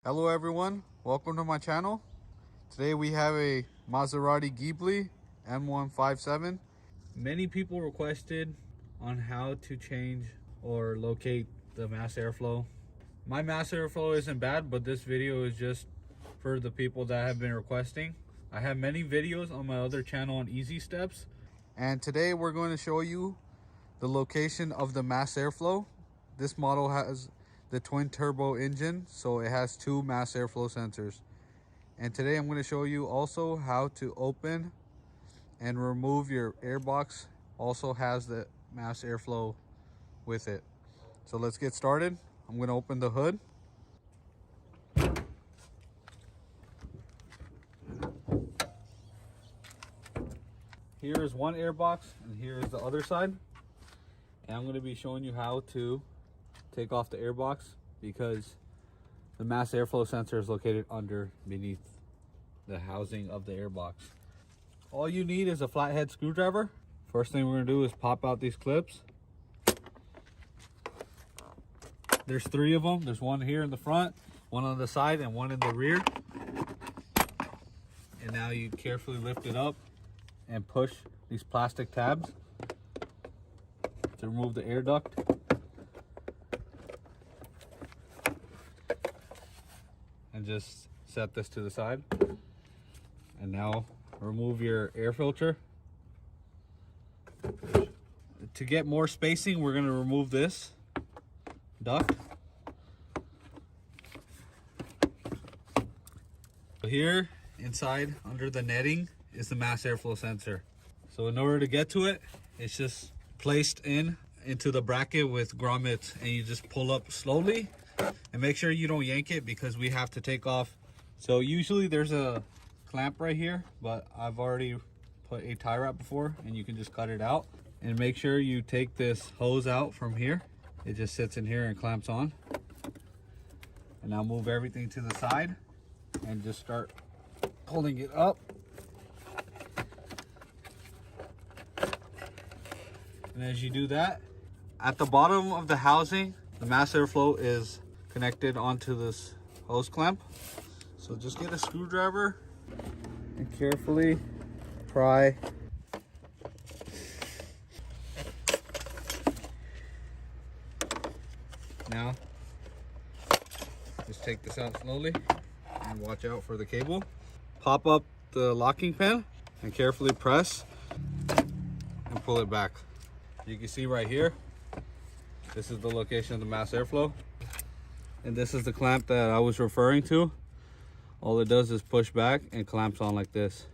Hello everyone, welcome to my channel. Today we have a Maserati Ghibli M157. Many people requested on how to change or locate the mass airflow. My mass airflow isn't bad, but this video is just for the people that have been requesting. I have many videos on my other channel on easy steps, and today we're going to show you the location of the mass airflow. This model has the twin turbo engine, so it has two mass airflow sensors. And today I'm going to show you also how to open and remove your airbox. Also has the mass airflow with it. So let's get started. I'm going to open the hood. Here is one airbox and here is the other side. And I'm going to be showing you how to take off the airbox because the mass airflow sensor is located beneath the housing of the airbox. All you need is a flathead screwdriver. First thing we're going to do is pop out these clips. There's three of them. There's one here in the front, one on the side, and one in the rear. And now you carefully lift it up and push these plastic tabs to remove the air duct. And just set this to the side. And now remove your air filter. To get more spacing, we're going to remove this duct. Here inside under the netting is the mass airflow sensor. So in order to get to it, it's just placed into the bracket with grommets, and you just pull up slowly and make sure you don't yank it because we have to take off. So usually there's a clamp right here, but I've already put a tie wrap before and you can just cut it out. And make sure you take this hose out from here. It just sits in here and clamps on. And now move everything to the side and just start pulling it up. And as you do that, at the bottom of the housing, the mass airflow is connected onto this hose clamp. So just get a screwdriver and carefully pry now. Just take this out slowly and watch out for the cable. Pop up the locking pin and carefully press and pull it back. You can see right here, this is the location of the mass airflow. And this is the clamp that I was referring to. All it does is push back and clamps on like this.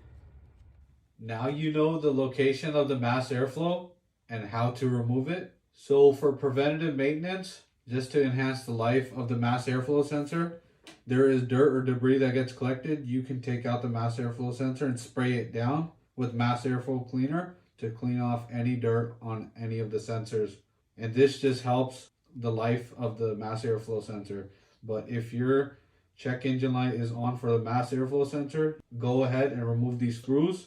Now you know the location of the mass airflow and how to remove it. So for preventative maintenance, just to enhance the life of the mass airflow sensor, there is dirt or debris that gets collected. You can take out the mass airflow sensor and spray it down with mass airflow cleaner to clean off any dirt on any of the sensors. And this just helps the life of the mass airflow sensor. But if your check engine light is on for the mass airflow sensor, go ahead and remove these screws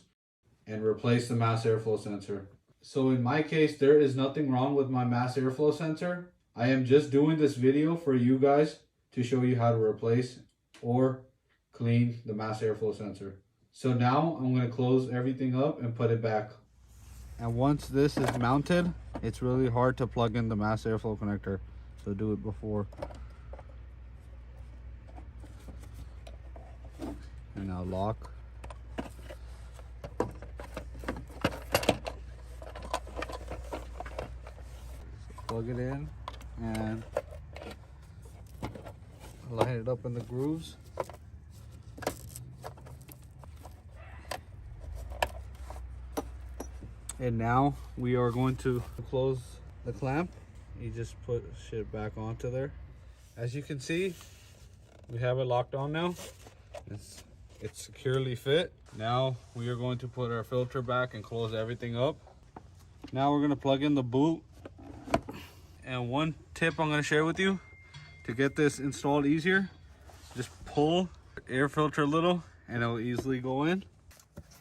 and replace the mass airflow sensor. So in my case, there is nothing wrong with my mass airflow sensor. I am just doing this video for you guys to show you how to replace or clean the mass airflow sensor. So now I'm going to close everything up and put it back. And once this is mounted, it's really hard to plug in the mass airflow connector, so do it before. And now lock. Plug it in and line it up in the grooves. And now we are going to close the clamp. You just push it back onto there. As you can see, we have it locked on now. It's securely fit. Now we are going to put our filter back and close everything up. Now we're going to plug in the boot. And one tip I'm going to share with you to get this installed easier, just pull the air filter a little and it will easily go in.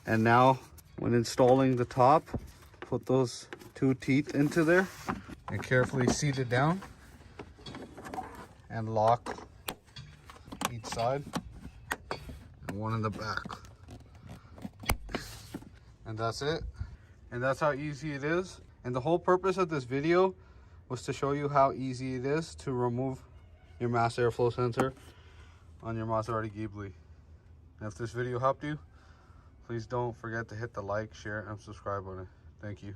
And now when installing the top, put those two teeth into there and carefully seat it down and lock each each side and one in the back. And that's it. And that's how easy it is. And the whole purpose of this video was to show you how easy it is to remove your mass airflow sensor on your Maserati Ghibli. And if this video helped you, please don't forget to hit the like, share, and subscribe button. Thank you.